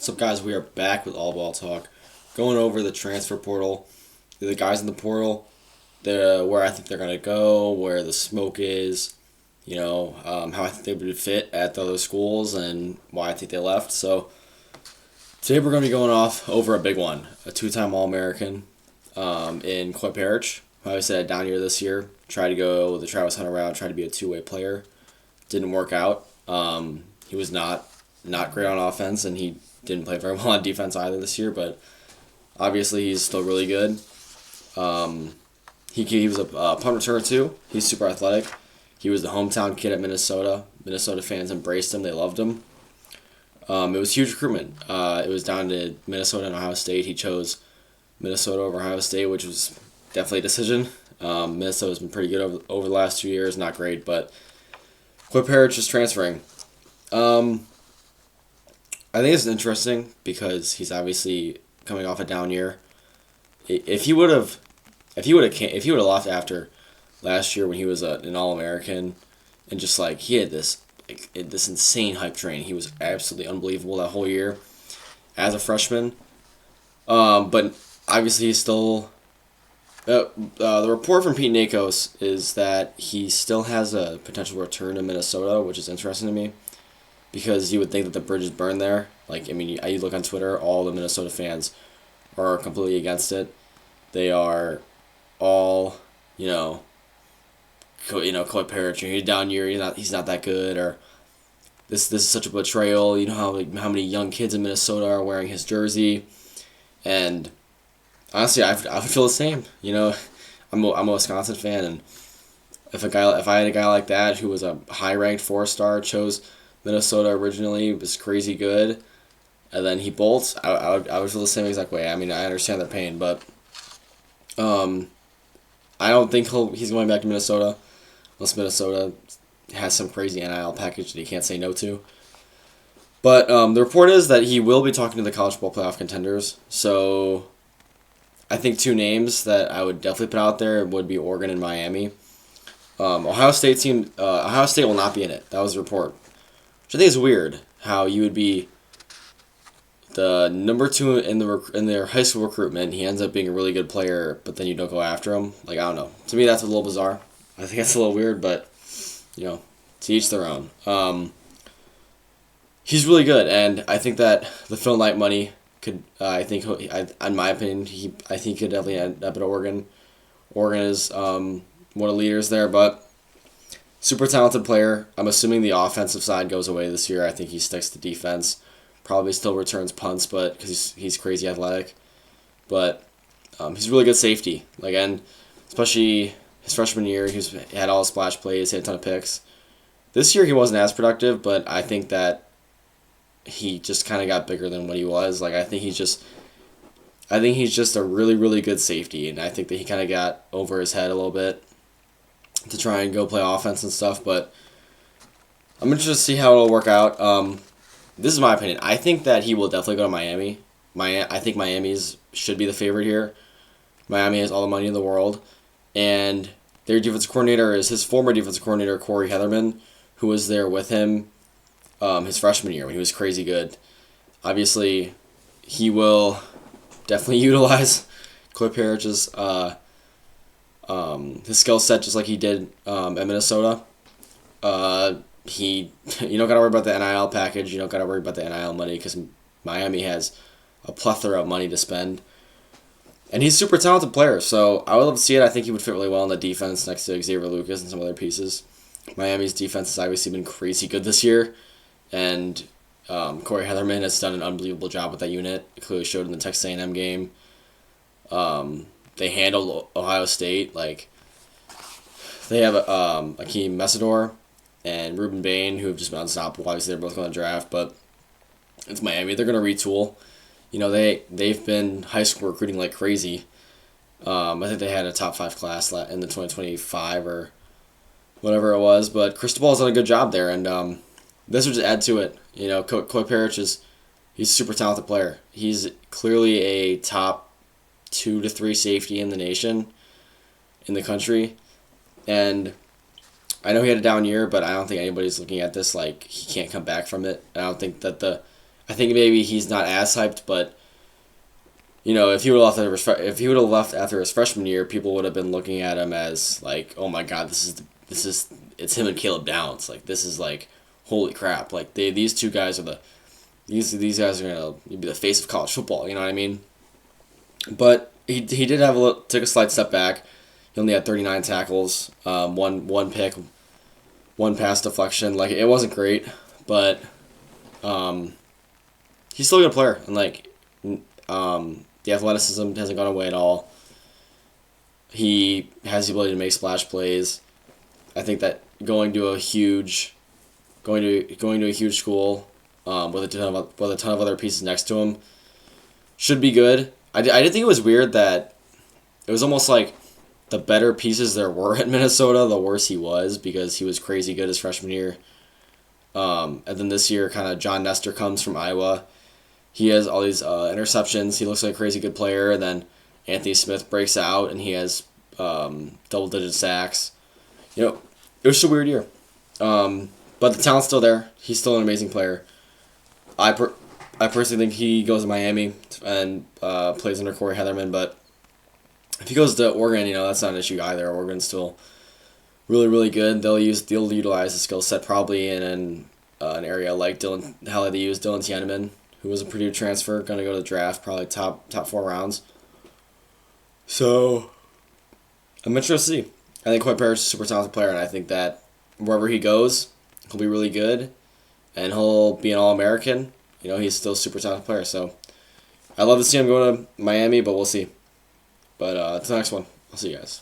What's up, guys? We are back with All Ball Talk, going over the transfer portal, the guys in the portal, where I think they're gonna go, where the smoke is, how I think they would fit at the other schools, and why I think they left. So today we're gonna be going off over a big one, a two-time All-American, in Perich, who I said down here this year. Tried to go the Travis Hunter route, tried to be a two-way player, didn't work out. He was not great on offense, and he didn't play very well on defense either this year, but obviously he's still really good. He was a punt returner too. He's super athletic. He was the hometown kid at Minnesota. Minnesota fans embraced him. They loved him. It was huge recruitment. It was down to Minnesota and Ohio State. He chose Minnesota over Ohio State, which was definitely a decision. Minnesota's been pretty good over the last 2 years. Not great, but Perich is transferring. I think it's interesting because he's obviously coming off a down year. If he would have left after last year when he was an All-American, and just like he had this insane hype train, he was absolutely unbelievable that whole year as a freshman. But obviously he's still. The report from Pete Nakos is that he still has a potential return to Minnesota, which is interesting to me, because you would think that the bridge is burned there. Like, I mean, you look on Twitter, all the Minnesota fans are completely against it. They are all, Coy Perich, he's down here, he's not that good, or this is such a betrayal. You know how many young kids in Minnesota are wearing his jersey, and honestly, I would feel the same. I'm a Wisconsin fan, and if I had a guy like that who was a high-ranked 4-star, chose Minnesota originally, was crazy good, and then he bolts, I would feel the same exact way. I mean, I understand their pain, but I don't think he's going back to Minnesota unless Minnesota has some crazy NIL package that he can't say no to. But the report is that he will be talking to the college football playoff contenders. So I think two names that I would definitely put out there would be Oregon and Miami. Ohio State will not be in it. That was the report, which I think is weird. How you would be the number 2 in their high school recruitment. He ends up being a really good player, but then you don't go after him. Like, I don't know. To me, that's a little bizarre. I think that's a little weird, but to each their own. He's really good, and I think that the Phil Knight money could. In my opinion, I think he could definitely end up at Oregon. Oregon is one of the leaders there, but super talented player. I'm assuming the offensive side goes away this year. I think he sticks to defense. Probably still returns punts, but because he's crazy athletic. But he's a really good safety. And especially his freshman year, he had all his splash plays, he had a ton of picks. This year he wasn't as productive, but I think that he just kind of got bigger than what he was. I think he's just a really, really good safety, and I think that he kind of got over his head a little bit to try and go play offense and stuff. But I'm interested to see how it'll work out. This is my opinion. I think that he will definitely go to Miami. I think Miami's should be the favorite here. Miami has all the money in the world, and their defensive coordinator is his former defensive coordinator, Corey Heatherman, who was there with him his freshman year when he was crazy good. Obviously, he will definitely utilize Coy Perich's his skill set just like he did at Minnesota. You don't got to worry about the NIL package. You don't got to worry about the NIL money because Miami has a plethora of money to spend. And he's a super talented player, so I would love to see it. I think he would fit really well in the defense next to Xavier Lucas and some other pieces. Miami's defense has obviously been crazy good this year, and Corey Heatherman has done an unbelievable job with that unit. It clearly showed in the Texas A&M game. They handled Ohio State. They have Akeem Messidor and Ruben Bain, who have just been unstoppable. Obviously, they're both going to draft, but it's Miami. They're going to retool. They've been high school recruiting like crazy. I think they had a top 5 class in the 2025 or whatever it was, but Cristobal's done a good job there, and this would just add to it. Coy Perich he's a super talented player. He's clearly a top 2 to 3 safety in the nation, in the country, and I know he had a down year, but I don't think anybody's looking at this like he can't come back from it. I don't think that I think maybe he's not as hyped, but if he would have left after his freshman year, people would have been looking at him as like, oh my god, it's him and Caleb Downs. Like this is like holy crap. Like these two guys are these guys are gonna be the face of college football. You know what I mean? But he did took a slight step back. He only had 39 tackles, one pick, one pass deflection. Like it wasn't great, but he's still a good player, and like the athleticism hasn't gone away at all. He has the ability to make splash plays. I think that going to a huge school with a ton of other pieces next to him should be good. I did think it was weird that it was almost like the better pieces there were at Minnesota, the worse he was, because he was crazy good his freshman year. And then this year, kind of John Nestor comes from Iowa. He has all these interceptions. He looks like a crazy good player. And then Anthony Smith breaks out, and he has double-digit sacks. It was just a weird year. But the talent's still there. He's still an amazing player. I personally think he goes to Miami and plays under Corey Heatherman, but if he goes to Oregon, that's not an issue either. Oregon's still really, really good. They'll utilize the skill set probably in an area like how they use Dylan Tiedemann, who was a Purdue transfer, going to go to the draft, probably top 4 rounds. So I'm interested to see. I think Coy Perich is a super talented player, and I think that wherever he goes, he'll be really good, and he'll be an All-American. He's still a super talented player, so I'd love to see him go to Miami, but we'll see. But to the next one. I'll see you guys.